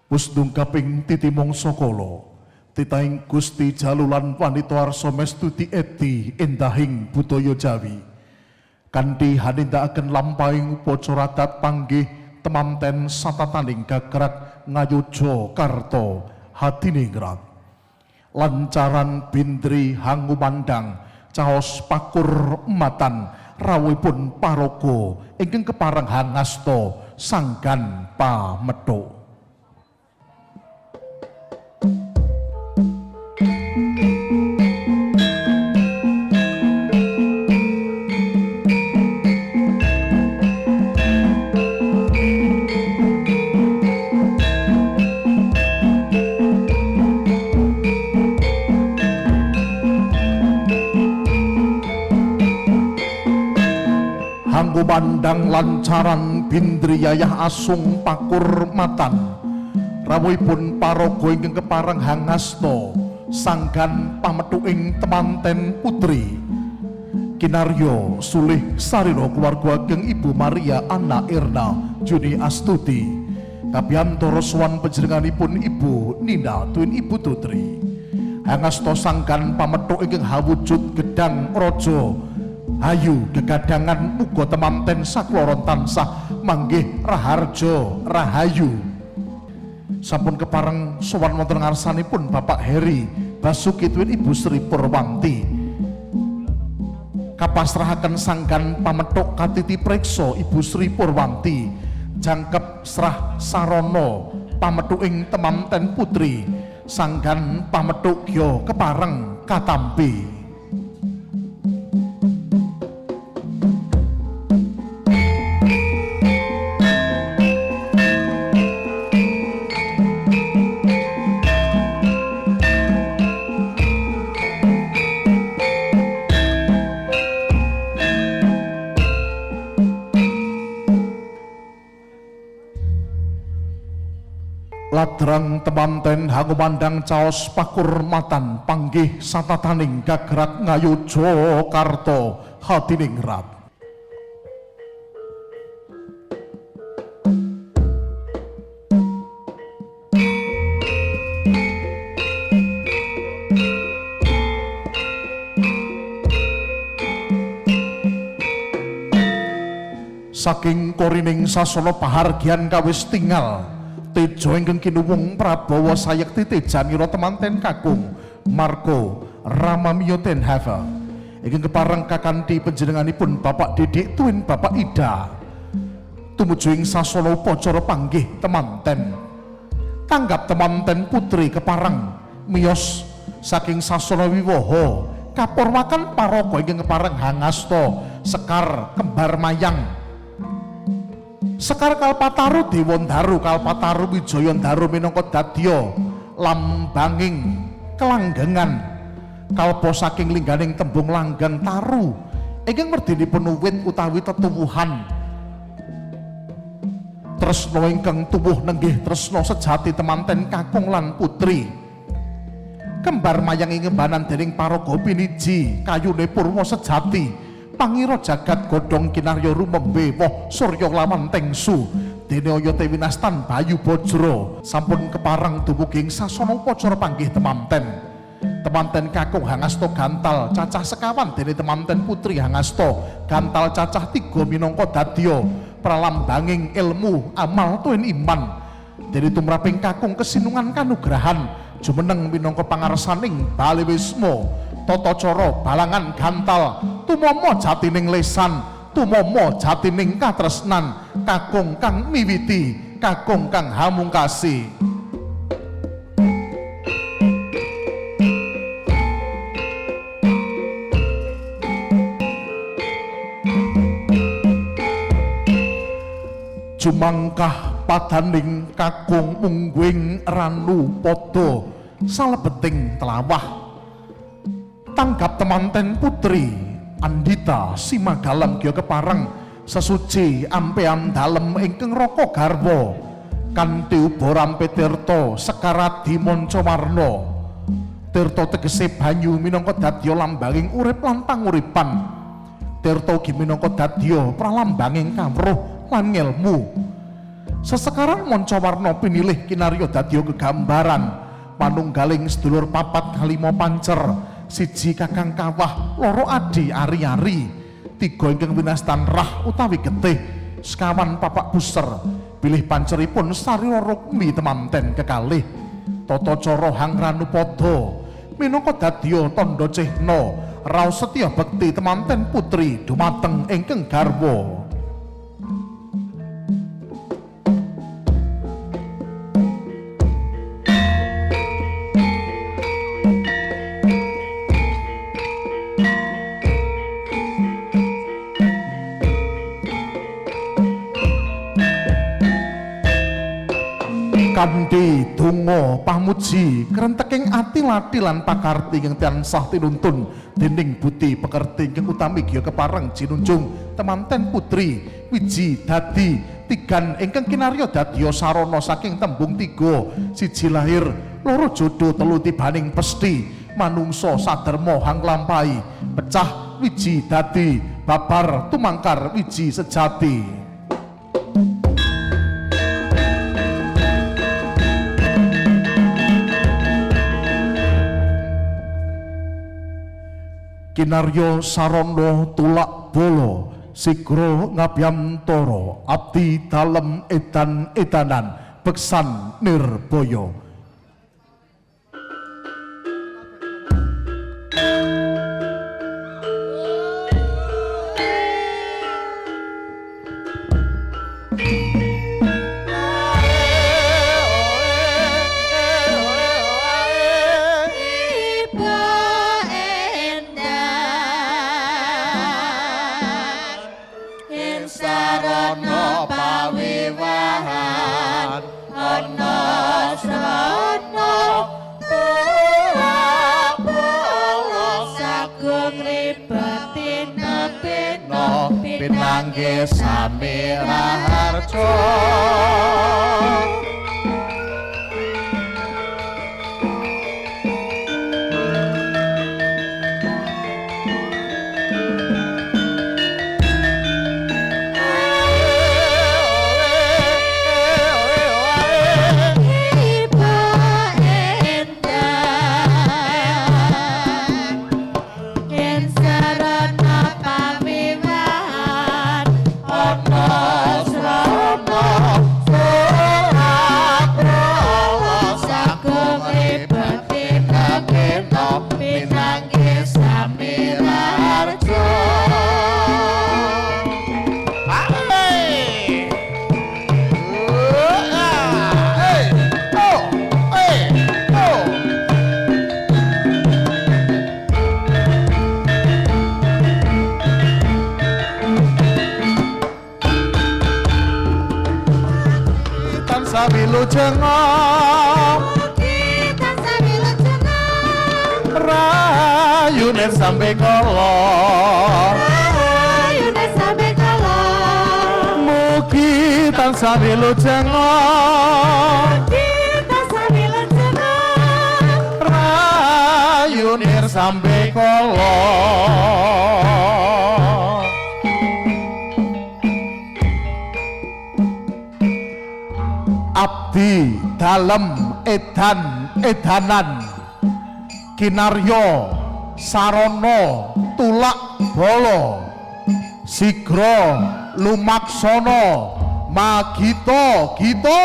Pusdung kaping titimong sokolo titaing Gusti jalulan wanita arsa mestu dieti endahing budaya Jawi kanthi hanindakaken lampahing upacara adat panggih temanten satataning gagrak ngayoja karta hadiningrat lancaran bindri hangumandang caos pakur matan rawuhipun paraga ingkang kepareng hangasta sanggan pamethuk. Mandang lancaran bindri yayah asung pakur matan rawuhipun paraga ingkang kepareng hangasta sanggan pamethuk temanten putri kinarya sulih sarira keluarga ageng Ibu Maria Anna Irna Juni Astuti kabiyantara sowan panjenenganipun Ibu Nina Twin Ibu Tutri hangasta sanggan pamethuk ingkang hawujud gedang raja ayu gegadangan uga temanten sakloron tansah manggih raharja rahayu sampun kepareng sowan wonten ngarsanipun Bapak Heri Basuki Twin Ibu Sri Purwanti kapasrahaken sanggan pamethuk katiti preksa Ibu Sri Purwanti jangkep serah sarana pamethuk temanten putri sanggan pamethuk ya kepareng katampi. Ladrang temanten hangumandang caos pakur matan panggih satataning gagrak ngayoja karta hadiningrat saking korining sasana pahargyan kawis tinggal tejo ingkang kinuwung Prabowo sayekti tejanira temanten kakung Marco Ramamio Tenhava ingkang kepareng kakanthi panjenenganipun Bapak Didik Twin Bapak Ida tumuju ing sasana upacara panggih temanten tanggap temanten putri kepareng miyos saking sasana wiwaha kapurwakan paraga ingkang kepareng hangasta Sekar Kembar Mayang Sekar Kalpataru Dewandaru Kalpataru Wijayandaru minangka dadya lambanging kelanggengan kalpa saking lingganing tembung langgang taru ingkang merdinipun uwit utawi tetuwuhan tresna ingkang tuwuh nenggih tresna sejati temanten kakung lan putri kembar mayang ing embanan dening paraga piniji kayune purwa sejati pangira jagat godhong kinarya rumembe woh surya lawan tengsu dene oyate winastan bayu bajra sampun kepareng dumugi ing sasana upacara panggih temanten kakung hangasta gantal cacah sekawan dene temanten putri hangasta gantal cacah 3 minangka dadya pralambanging ilmu amal tuwin iman dene tumraping kakung kesinungan kanugrahan jumeneng minangka pangarsaning Bali Wisma tata cara balangan gantal tumama jatining lesan tumama jatining katresnan kakung kang miwiti kakung kang hamungkasi jumangkah padaning kakung mungguing ranu padha salebeting telawah tanggap temanten putri Andita Simagalam kya kepareng sesuci ampean dalem ingkang raka garwa kanthi uba rampe tirta sekaradi manca warna tirta tegese banyu minangka dadya lambanging urip lan panguripan tirta ugi minangka dadya pralambanging kawruh lan ngelmu Sesekaran Mancawarna pinilih kinarya dadya gegambaran manunggaling sedulur papat kalima pancer, siji kakang kawah, loro adi ari-ari, tiga ingkang winastan rah utawi getih, sekawan papak buser, bilih panceripun sarira rukmi temanten kekalih, tata cara hangranupada minangka dadya tandha cihna raos setya bekti temanten putri dumateng ingkang garwa. Kanthi donga pamuji krenteking ati lati lan pakarti ingkang tansah tinuntun dening budi pekerti ingkang utami giya kepareng jinunjung temanten putri wiji dadi tigan ingkang kinarya dadya sarana saking tembung tiga, siji lahir, loro jodoh, telu tibaning pesti, manungsa saderma hanglampahi, pecah wiji dadi babar tumangkar wiji sejati. Kinarya sarana tulak bolo sigra ngabyantara abdi dalem edan-edanan beksan nirbaya. Pinangge Samiraharjo wilujeng rayune sampe kala mugi tansah wilujeng rayune sampe kala abdi dalem edan-edanan kinarya sarana tulak bala sigra lumaksana magita-gita.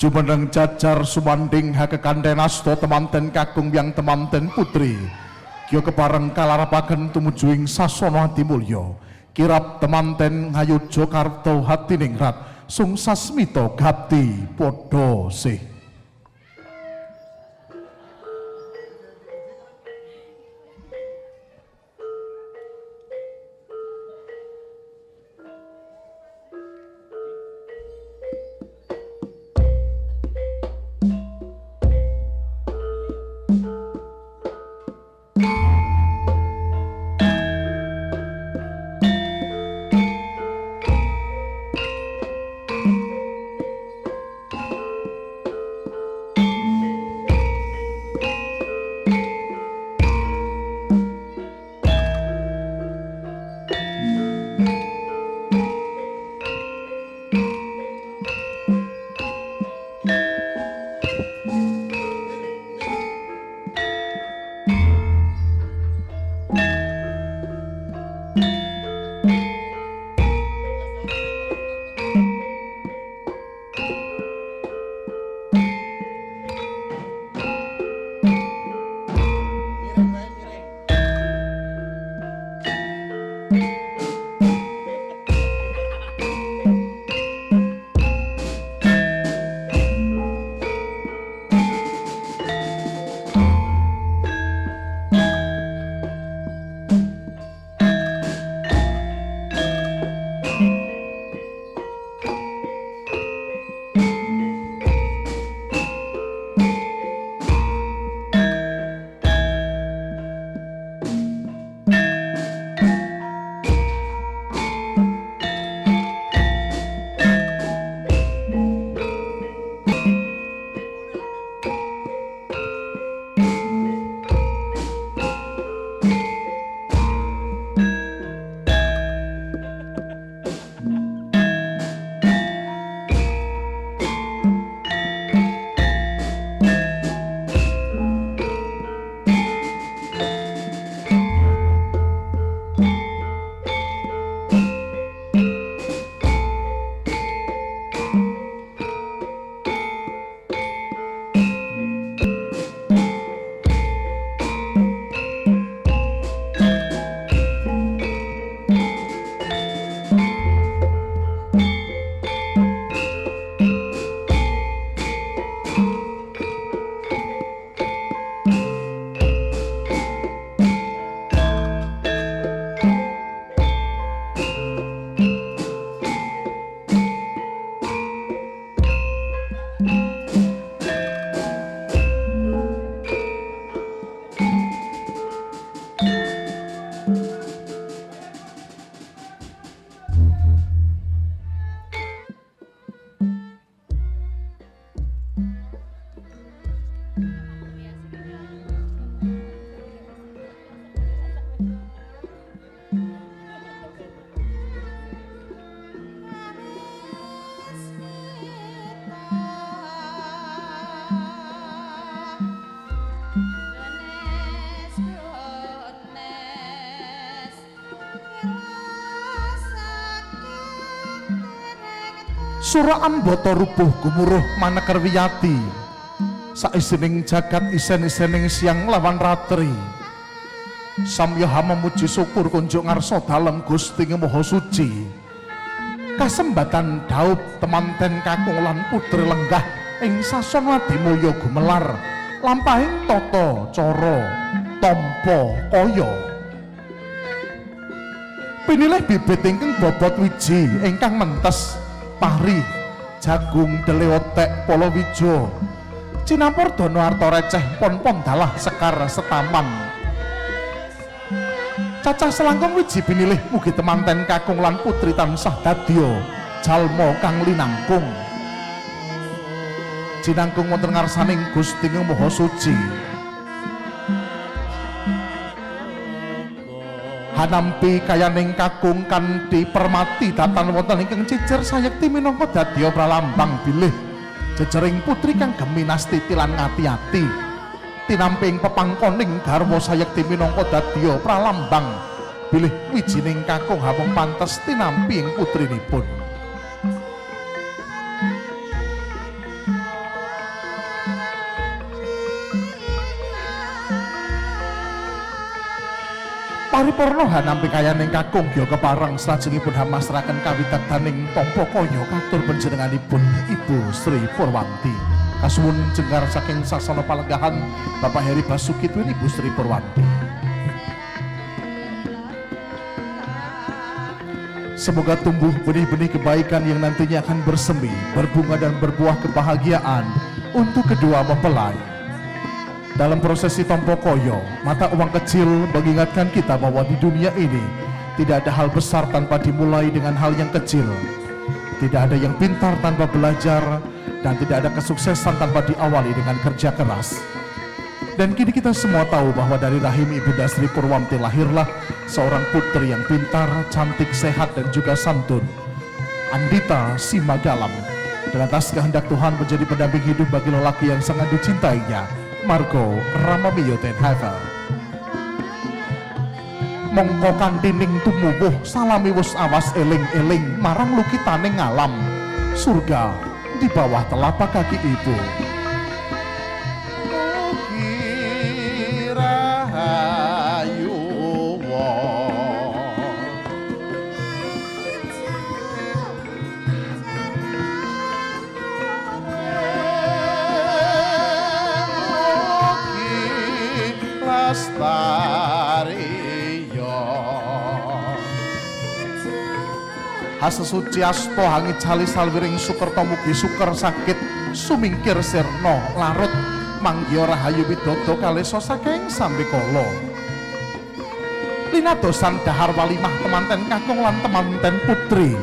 Jumeneng jajar sumanding hakekanten asta temanten kakung yang temanten putri. Kya kepareng kalarapaken tumuju ing sasana Adimulya. Kirap temanten ngayuja karta hatiningrat sungsasmita gati padha sih. Sura ambata rubuh gumuruh maneker wiyati. Saisining jagat isen-isening siang lawan ratri. Samyaha memuji syukur kunjuk ngarsa dalem Gusti Maha Suci. Kasembatan daup temanten kakung lan putri lenggah ing sasana Adimulya gumelar lampahing tata cara tampa kaya. Pinilih bibit ingkang bobot wiji ingkang mentes pari jagung deleotek palawija cinampur dana arta receh pon-pon dalah sekar setaman. Cacah selangkung wiji pinilih mugi temanten kakung lan putri tansah dadya jalma kang linangkung jinangkung wonten ngarsaning Gusti Maha Suci. Hanampi kayaning kakung kanthi permati datan wonten ingkang cicer sayekti minangka dadya pralambang bilih jejering putri kang geminasti tilan ngati-ati tinamping pepangkoning garwa sayekti minangka dadya pralambang bilih wijining kakung hamung pantes tinampi ing putrinipun. Paripurna hanampi kayaning kakung Gya kepareng salajengipun hamasraken kawitadaning tampa kaya katur panjenenganipun Ibu Sri Purwanti. Kasuwun jengkar saking sasana palenggahan Bapak Heri Basuki Twin Ibu Sri Purwanti. Semoga tumbuh benih-benih kebaikan yang nantinya akan bersemi, berbunga dan berbuah kebahagiaan untuk kedua mempelai. Dalam prosesi tompo koyo, mata uang kecil mengingatkan kita bahwa di dunia ini tidak ada hal besar tanpa dimulai dengan hal yang kecil. Tidak ada yang pintar tanpa belajar, dan tidak ada kesuksesan tanpa diawali dengan kerja keras. Dan kini kita semua tahu bahwa dari rahim Ibunda Sri Purwanti lahirlah seorang putri yang pintar, cantik, sehat, dan juga santun, Andita Simagalam. Dan atas kehendak Tuhan menjadi pendamping hidup bagi lelaki yang sangat dicintainya, Margo Ramamiyo ten Havel. Mongko kandining tumuwuh salami wus awas eling-eling marang lukitaning alam surga di bawah telapak kaki ibu. Hasesuci asto hangi cali salwiring sukerta mugi suker sakit sumingkir sirna larut manggiya rahayu widodo kalesa saking sambikala. Linadosan dahar walimah temanten kakung lan temanten putri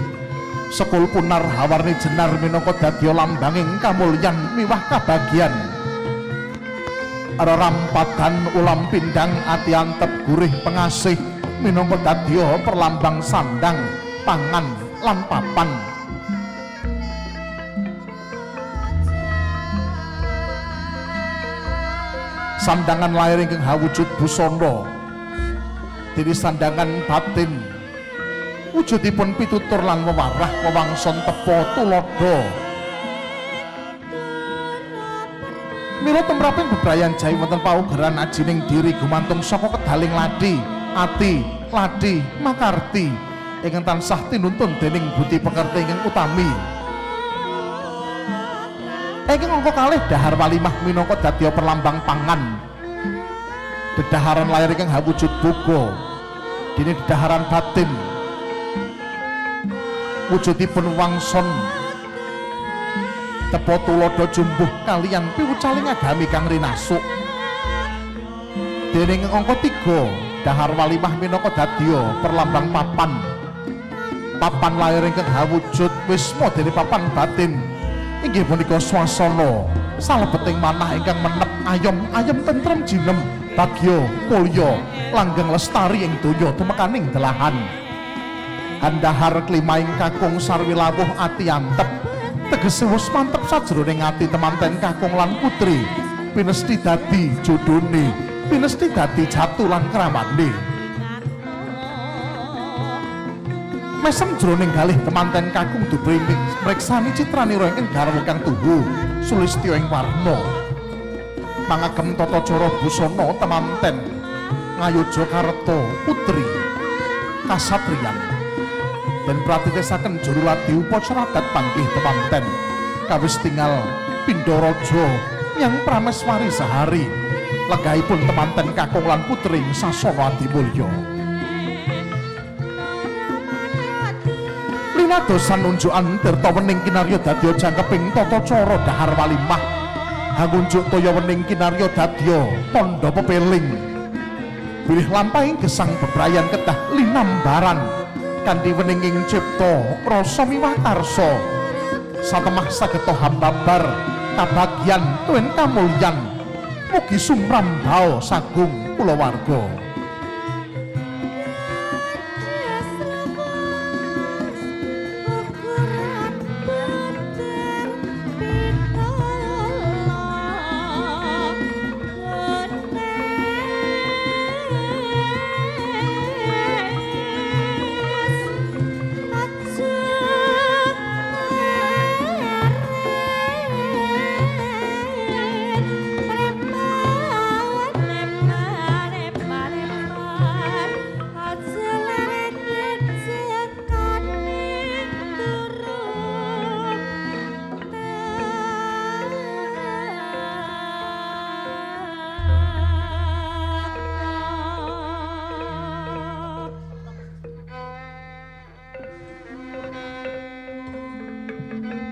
sekul punar hawarni jenar minangka dadya lambanging kamulyan miwah kabagyan. Rampadan ulam pindang ati antep gurih pengasih minangka dadya perlambang sandang pangan lan papan. Sandangan lair ingkang hawujud busana dene sandangan batin wujudipun pitutur lan wewarah wewangson tepa tulodo. Mila tumraping bebrayan jawi wonten paugeran ajining diri gumantung saka kedaling ladi ati ladi makarti ingkang tansah tinuntun dening budi pekerti ingkang utami. Ingkang angka kalih dahar walimah minangka dadya perlambang pangan. Dedaharan lair ingkang hawujud boga dene dedaharan batin wujudipun wangson tepa tulodo jumbuh kaliyan piwucaling agami kang rinasuk. Dene ingkang angka 3 dahar walimah minangka dadya perlambang papan. Papan lair ingkang hawujud wisma dene papan batin inggih punika swasana salebeting manah ingkang menep ayom tentrem jinem bagya mulya langgeng lestari ing donya tumekaning delahan. Handahar klimaing kakung sarwi lawuh ati antep tegese wis mantep sajroning ati temanten kakung lan putri pinesti dadi jodhone pinesti dadi jatu lan kramane. Mesem jroning galih temanten kakung dubri mriksani citranira ingkang garwa kang tuhu sulistya ing warna mangagem tata cara busana temanten ngayoja kareta putri kasatriyan dan pratitesaken juru ladi upacara adat panggih temanten kawis tinggal Pindharaja yang prameswari sehari legahipun temanten kakung lan putri sasana adimulya. Linadosan unjukan tirta wening kinarya dadya jangkeping tata cara dahar walimah hangunjuk toya wening kinarya dadya tandha pepeling bilih lampahing gesang bebrayan kedah linambaran kanthi wening ing cipta rasa miwah karsa satemah sageta hambabar kabagyan tuwin kamulyan mugi sumrambao sagung kulawarga.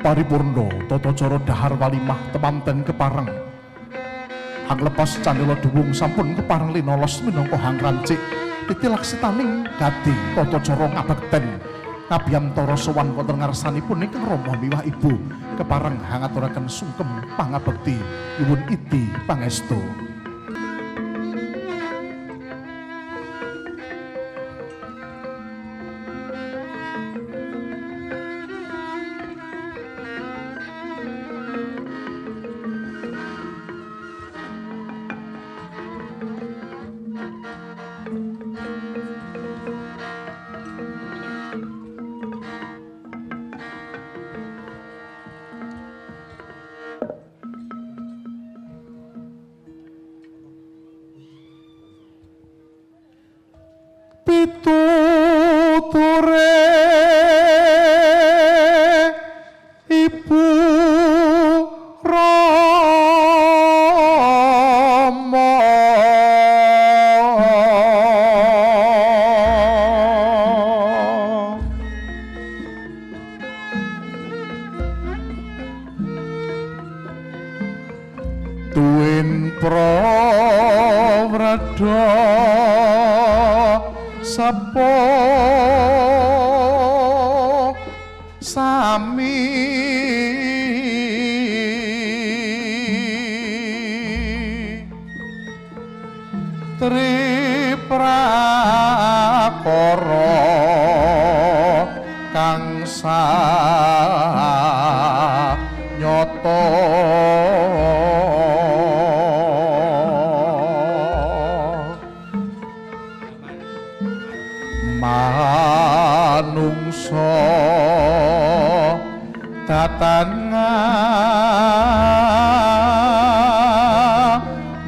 paripurna tata cara dahar walimah temanten kepareng. Hang lepas candela duwung sampun kepareng linolos minangka hang rancik titilaksitaning gading tata cara ngabekten ngabiyantara sowan wonten ngarsanipun ingkang Rama miwah Ibu kepareng hang aturaken sungkem pangabekti nyuwun iti pangestu. Pituture Ibu Rama tuwin prawrada sapa sami triprakara kang sanyata manungsa tatanga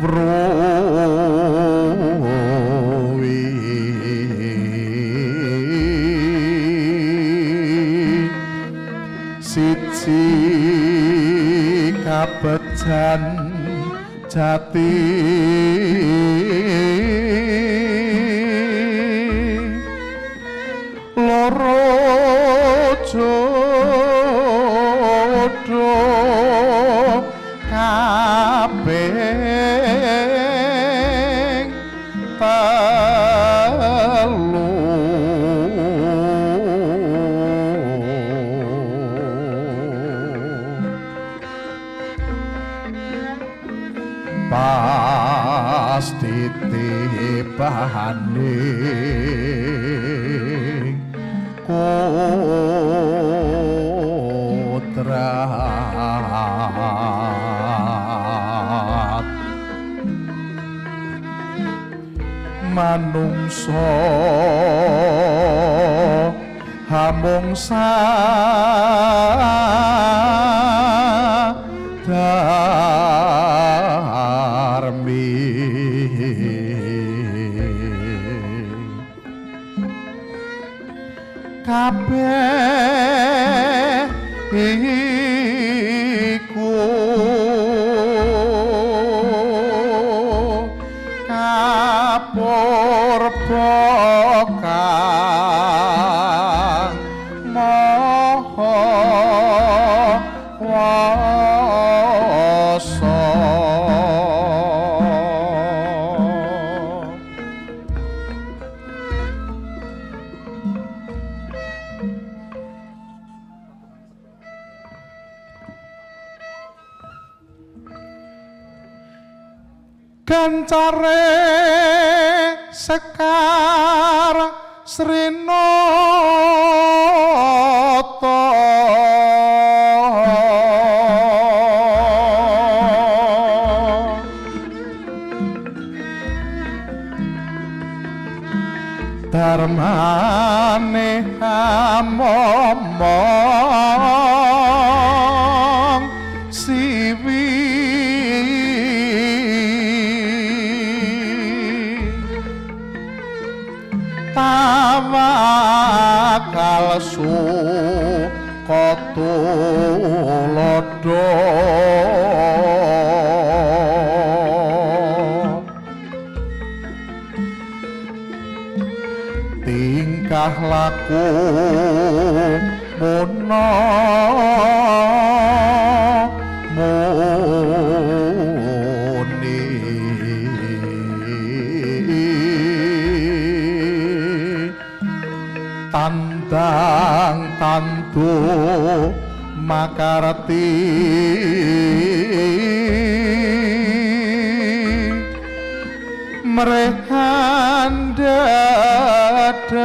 wruwi siji kabejan jati loro jodoh kabeh telu pas titipane kodrat manungsa hamung sadarmi kabeh iku kapurba kang maha kuwasa kancare sekar srinata darmane amomong siwi tawakal sukatulodo tingkah laku muno makarti merehan dadar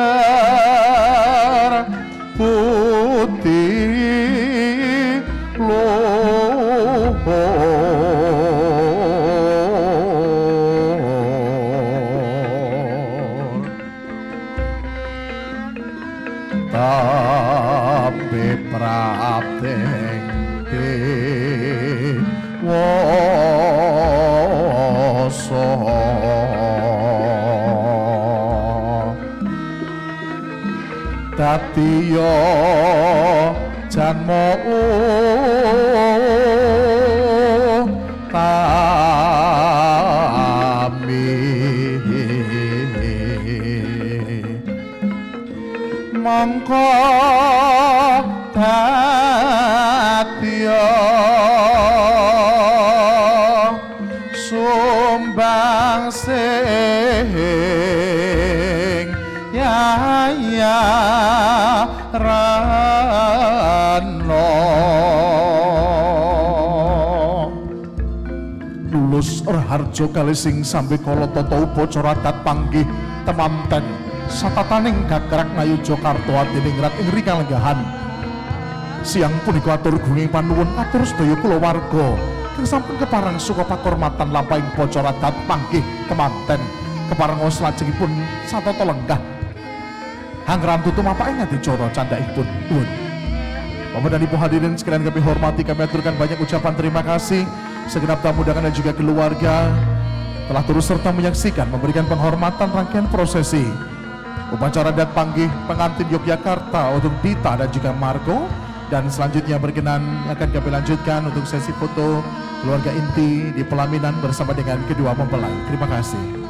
putih luhur tapi prapteng dewoso dadi yo janmo tami mongko dadi yo sumbang sing ya rano lulus raharjo kali sing sambe kala tata upacara adat panggih temanten satataning gagrak ngayu Jakarta atining rat ing rikang lenggahan siang punika atur gunging panuwun atur sedaya kulawarga kang sampun keparang suka pakurmatan lampahing upacara adat panggih temanten keparang salajengipun satata lenggah hanggeran tutum apa ingat dicara candhaipun nuwun. Bapak dan Ibu hadirin sekalian kami hormati, kami aturkan banyak ucapan terima kasih segenap tamu undangan dan juga keluarga telah turut serta menyaksikan memberikan penghormatan rangkaian prosesi upacara adat panggih pengantin Yogyakarta untuk Dita dan juga Margo, dan selanjutnya berkenan akan kami lanjutkan untuk sesi foto keluarga inti di pelaminan bersama dengan kedua mempelai. Terima kasih.